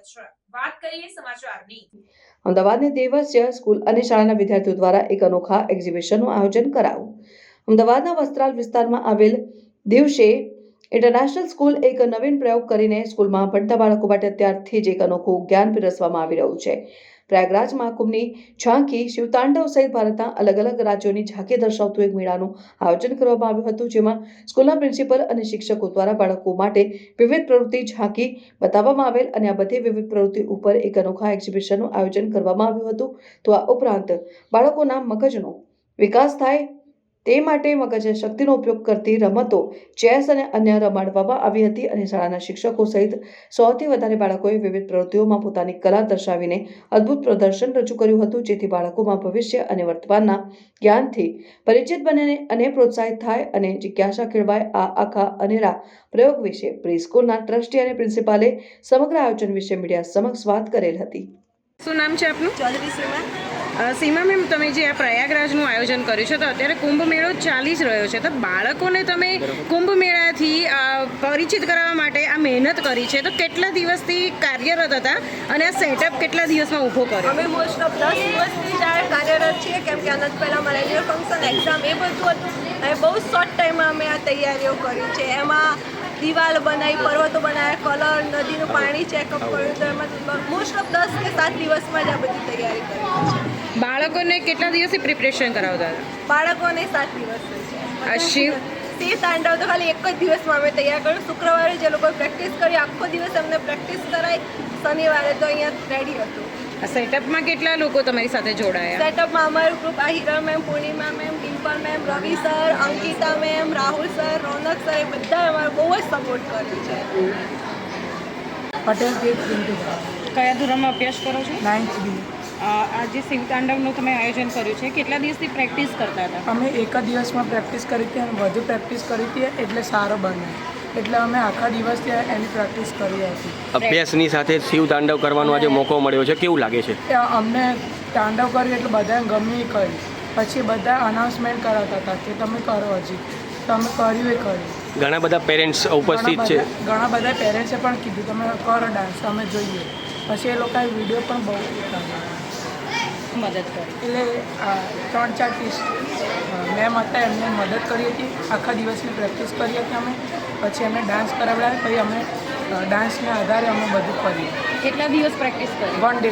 સ્વાગત છે। વાત કરીએ સમાચારની। અમદાવાદની દેવસ્ય સ્કૂલ અને શાળાના વિદ્યાર્થીઓ દ્વારા એક અનોખા એક્ઝિબિશનનું આયોજન કરાયું। અમદાવાદના વસ્ત્રાલ વિસ્તારમાં આવેલ દિવસે ઇન્ટરનેશનલ સ્કૂલ એક નવીન પ્રયોગ કરીને સ્કૂલમાં ભણતા બાળકો માટે અત્યારથી જ એક અનોખું જ્ઞાન પીરસવામાં આવી રહ્યું છે। પ્રયાગરાજ મહાકુંભની ઝાંખી, શિવતાંડવ સહિત ભારતના અલગ અલગ રાજ્યોની ઝાંખી દર્શાવતું એક મેળાનું આયોજન કરવામાં આવ્યું હતું, જેમાં સ્કૂલના પ્રિન્સિપલ અને શિક્ષકો દ્વારા બાળકો માટે વિવિધ પ્રવૃત્તિ ઝાંખી બતાવવામાં આવેલ અને આ બધી વિવિધ પ્રવૃત્તિ ઉપર એક અનોખા એક્ઝિબિશનનું આયોજન કરવામાં આવ્યું હતું। તો આ ઉપરાંત બાળકોના મગજનો વિકાસ થાય તે માટે મગજ શક્તિનો ઉપયોગ કરતી રમતો, ચેસ અને અન્ય રમાડવામાં આવી હતી અને શાળાના શિક્ષકો સહિત 100થી વધારે બાળકોએ વિવિધ પ્રવૃત્તિઓમાં પોતાની કલા દર્શાવીને અદ્ભુત પ્રદર્શન રજૂ કર્યું હતું, જેથી બાળકોમાં ભવિષ્ય અને વર્તમાનના જ્ઞાનથી પરિચિત બને અને પ્રોત્સાહિત થાય અને જિજ્ઞાસા કેળવાય। આ આખા અનેરા પ્રયોગ વિશે પ્રી સ્કૂલના ટ્રસ્ટી અને પ્રિન્સિપાલે સમગ્ર આયોજન વિશે મીડિયા સમક્ષ વાત કરેલ હતી। શું નામ છે આપનું? ચૌધરી સીમા। સીમા મેમ, તમે જે આ પ્રયાગરાજનું આયોજન કર્યું છે તો અત્યારે કુંભ મેળો ચાલી જ રહ્યો છે, તો બાળકોને તમે કુંભ મેળાથી પરિચિત કરાવવા માટે આ મહેનત કરી છે, તો કેટલા દિવસથી કાર્યરત હતા અને આ સેટઅપ કેટલા દિવસમાં ઊભો કર્યો? અમે મોસ્ટ ઓફ 10 દિવસથી જ આ કાર્યરત છીએ, કેમ કે આના પહેલાં અમારા એન્યુઅલ ફંક્શન, એક્ઝામ એ બધું હતું અને બહુ શોર્ટ ટાઈમમાં અમે આ તૈયારીઓ કરી છે। એમાં દિવાલ બનાવી, પર્વતો બનાવ્યા, કલર, નદીનું પાણી ચેકઅપ કર્યું, તો એમાં મોસ્ટ ઓફ 10 કે 7 દિવસમાં જ આ બધી તૈયારી કરી છે। બાળકોને કેટલા દિવસથી પ્રિપરેશન કરાવતા હતા? બાળકોને 7 દિવસ આ શિવ તાંડવ તો ખાલી એક જ દિવસમાં અમે તૈયાર કર્યું। શુક્રવારે જે લોકોએ પ્રેક્ટિસ કરી, આખો દિવસ અમને પ્રેક્ટિસ કરાઈ, શનિવારે તો અહીંયા રેડી હતું। આ સેટઅપમાં કેટલા લોકો તમારી સાથે જોડાયા? સેટઅપમાં અમારું ગ્રુપ આ Hira ma'am, Purnima ma'am, Dimple ma'am, Ravi sir, Ankita ma'am, Rahul sir, Ronak sir, એ બધા અમારો બહુ જ સપોર્ટ કર્યો છે। પટેલ કે કયા ધોરણમાં અભ્યાસ કરો છો? 9th બી। આ જે શિવતાંડવનું તમે આયોજન કર્યું છે, કેટલા દિવસથી પ્રેક્ટિસ કરતા હતા? અમે એક જ દિવસમાં પ્રેક્ટિસ કરી હતી અને વધુ પ્રેક્ટિસ કરી હતી એટલે સારો બને, એટલે અમે આખા દિવસથી એની પ્રેક્ટિસ કરી હતી। અભ્યાસની સાથે શિવ તાંડવ કરવાનો આજે મોકો મળ્યો છે, કેવું લાગે છે? અમને તાંડવ કર્યું એટલે બધાને ગમી કરી, પછી બધા અનાઉન્સમેન્ટ કરાવતા હતા કે તમે કરો, હજી તમે કર્યું એ કર્યું। ઘણા બધા પેરેન્ટ્સ ઉપસ્થિત છે, ઘણા બધા પેરેન્ટ્સે પણ કીધું તમે કરો ડાન્સ, અમે જોઈએ। પછી એ લોકોએ વિડીયો પણ બહુ મદદ કરી, એટલે 3-4 મેમ હતા, એમને મદદ કરી હતી। આખા દિવસની પ્રેક્ટિસ કરી હતી અમે, પછી અમે ડાન્સ કરાવ્યા, પછી અમે ડાન્સના આધારે અમે બધું કર્યું। કેટલા દિવસ પ્રેક્ટિસ કરી? 1 ડે।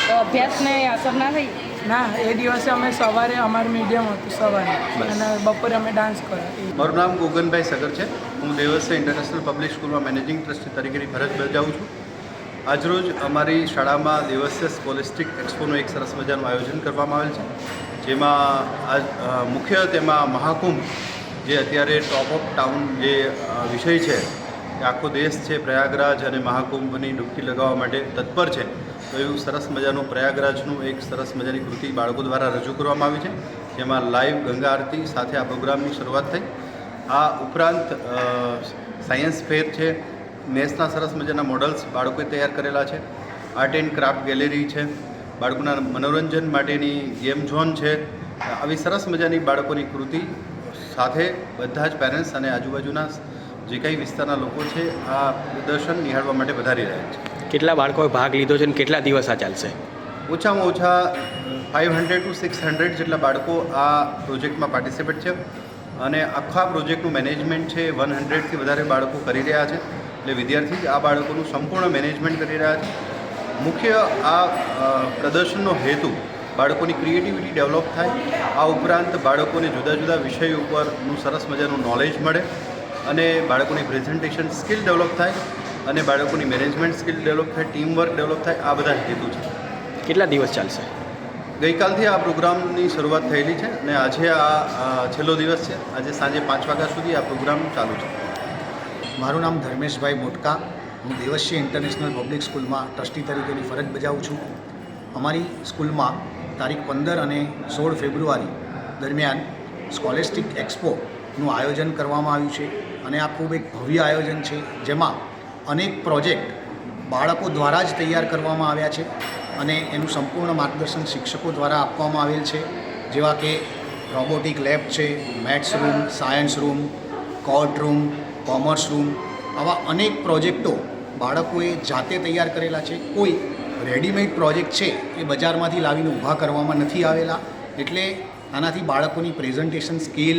તો અભ્યાસને અસર ના થઈ? ના, એ દિવસે અમે સવારે અમારું મીડિયમ હતું સવારે, અને બપોરે અમે ડાન્સ કર્યો। મારું નામ ગોગનભાઈ સગર છે। હું દેવસ્ય ઇન્ટરનેશનલ પબ્લિક સ્કૂલમાં મેનેજિંગ ટ્રસ્ટી તરીકેની ફરજ બજાવું છું। આજરોજ અમારી શાળામાં દેવસ્ય સ્કોલેસ્ટિક એક્સપોનું એક સરસ મજાનું આયોજન કરવામાં આવેલ છે, જેમાં મુખ્ય તેમાં મહાકુંભ, જે અત્યારે ટોપ ઓફ ટાઉન જે વિષય છે, કે આખો દેશ છે પ્રયાગરાજ અને મહાકુંભની ડૂબકી લગાવવા માટે તત્પર છે, તો એવું સરસ મજાનું પ્રયાગરાજનું એક સરસ મજાની કૃતિ બાળકો દ્વારા રજૂ કરવામાં આવી છે, જેમાં લાઈવ ગંગા આરતી સાથે આ પ્રોગ્રામની શરૂઆત થઈ। આ ઉપરાંત સાયન્સ ફેર છે, મેથ્સના સરસ મજાના મોડલ્સ બાળકોએ તૈયાર કરેલા છે, આર્ટ એન્ડ ક્રાફ્ટ ગેલેરી છે, બાળકોના મનોરંજન માટેની ગેમ ઝોન છે। આવી સરસ મજાની બાળકોની કૃતિ સાથે બધા જ પેરેન્ટ્સ અને આજુબાજુના જે કંઈ વિસ્તારના લોકો છે આ પ્રદર્શન નિહાળવા માટે વધારી રહ્યા છે। કેટલા બાળકોએ ભાગ લીધો છે અને કેટલા દિવસ આ ચાલશે? ઓછામાં ઓછા 500 to 600 જેટલા બાળકો આ પ્રોજેક્ટમાં પાર્ટિસિપેટ છે, અને આખા પ્રોજેક્ટનું મેનેજમેન્ટ છે 100થી વધારે બાળકો કરી રહ્યા છે, એટલે વિદ્યાર્થી આ બાળકોનું સંપૂર્ણ મેનેજમેન્ટ કરી રહ્યા છે। મુખ્ય આ પ્રદર્શનનો હેતુ બાળકોની ક્રિએટિવિટી ડેવલપ થાય, આ ઉપરાંત બાળકોને જુદા જુદા વિષય ઉપરનું સરસ મજાનું નોલેજ મળે, અને બાળકોની પ્રેઝન્ટેશન સ્કિલ ડેવલપ થાય, અને બાળકોની મેનેજમેન્ટ સ્કિલ ડેવલપ થાય, ટીમ વર્ક ડેવલપ થાય, આ બધા હેતુ છે। કેટલા દિવસ ચાલશે? ગઈકાલથી આ પ્રોગ્રામની શરૂઆત થયેલી છે અને આજે આ છેલ્લો દિવસ છે। આજે સાંજે 5 વાગ્યા સુધી આ પ્રોગ્રામ ચાલુ છે। મારું નામ ધર્મેશભાઈ મોટકા। હું દેવસ્ય ઇન્ટરનેશનલ પબ્લિક સ્કૂલમાં ટ્રસ્ટી તરીકેની ફરજ બજાવું છું। અમારી સ્કૂલમાં તારીખ 15 અને 16 ફેબ્રુઆરી દરમિયાન સ્કોલેસ્ટિક એક્સપોનું આયોજન કરવામાં આવ્યું છે, અને આ ખૂબ એક ભવ્ય આયોજન છે, જેમાં અનેક પ્રોજેક્ટ બાળકો દ્વારા જ તૈયાર કરવામાં આવ્યા છે, અને એનું સંપૂર્ણ માર્ગદર્શન શિક્ષકો દ્વારા આપવામાં આવેલ છે, જેવા કે રોબોટિક લેબ છે, maths room, science room, court room, commerce room, આવા અનેક પ્રોજેક્ટો બાળકોએ જાતે તૈયાર કરેલા છે. કોઈ રેડીમેડ પ્રોજેક્ટ છે એ બજારમાંથી લાવીને ઊભા કરવામાં નથી આવેલા. એટલે આનાથી બાળકોની પ્રેઝન્ટેશન સ્કિલ,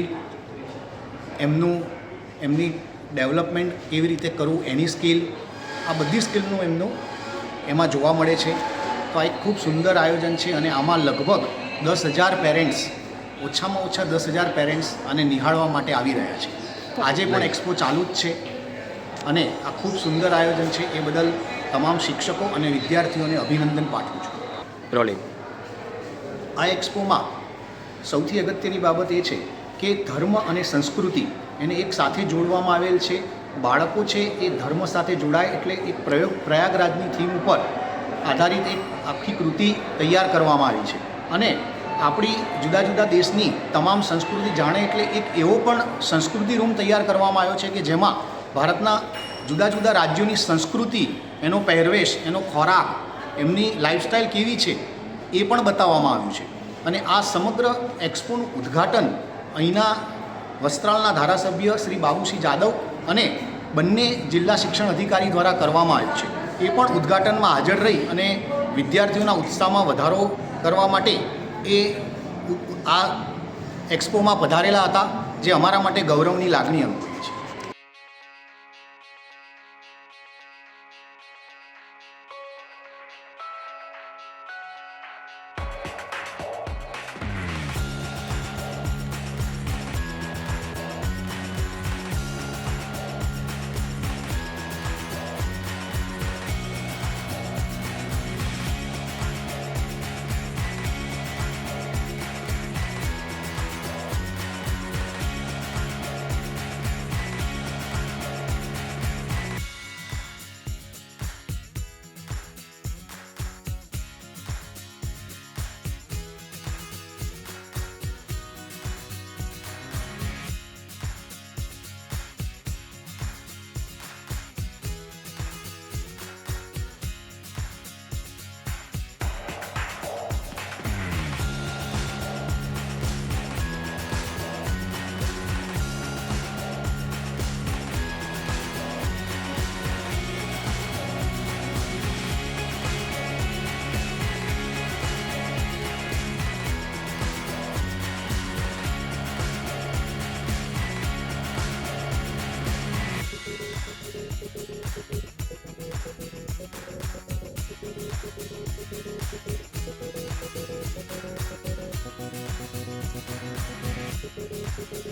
એમની ડેવલપમેન્ટ કેવી રીતે કરવું એની સ્કિલ, આ બધી સ્કિલનું એમાં જોવા મળે છે. તો આ એક ખૂબ સુંદર આયોજન છે અને આમાં લગભગ 10,000 પેરેન્ટ્સ, ઓછામાં ઓછા 10,000 પેરેન્ટ્સ આને નિહાળવા માટે આવી રહ્યા છે. આજે પણ એક્સપો ચાલુ જ છે અને આ ખૂબ સુંદર આયોજન છે. એ બદલ તમામ શિક્ષકો અને વિદ્યાર્થીઓને અભિનંદન પાઠવું છું. રોલિંગ. આ એક્સપોમાં સૌથી અગત્યની બાબત એ છે કે ધર્મ અને સંસ્કૃતિ એને એક સાથે જોડવામાં આવેલ છે. બાળકો છે એ ધર્મ સાથે જોડાય એટલે એક પ્રયાગરાજની થીમ ઉપર આધારિત એક આખી કૃતિ તૈયાર કરવામાં આવી છે અને આપણી જુદા જુદા દેશની તમામ સંસ્કૃતિ જાણે એટલે એક એવો પણ સંસ્કૃતિ રૂમ તૈયાર કરવામાં આવ્યો છે કે જેમાં ભારતના જુદા જુદા રાજ્યોની સંસ્કૃતિ, એનો પહેરવેશ, એનો ખોરાક, એમની લાઈફસ્ટાઈલ કેવી છે એ પણ બતાવવામાં આવ્યું છે. અને આ સમગ્ર એક્સપોનું ઉદ્ઘાટન અહીંના વસ્ત્રાલના ધારાસભ્ય શ્રી બાબુસિંહ જાદવ અને બંને જિલ્લા શિક્ષણ અધિકારી દ્વારા કરવામાં આવ્યું છે. એ પણ ઉદ્ઘાટનમાં હાજર રહી અને વિદ્યાર્થીઓના ઉત્સાહમાં વધારો કરવા માટે એ આ એક્સપોમાં પધારેલા હતા, જે અમારા માટે ગૌરવની લાગણી અનુભવી છે. Thank you.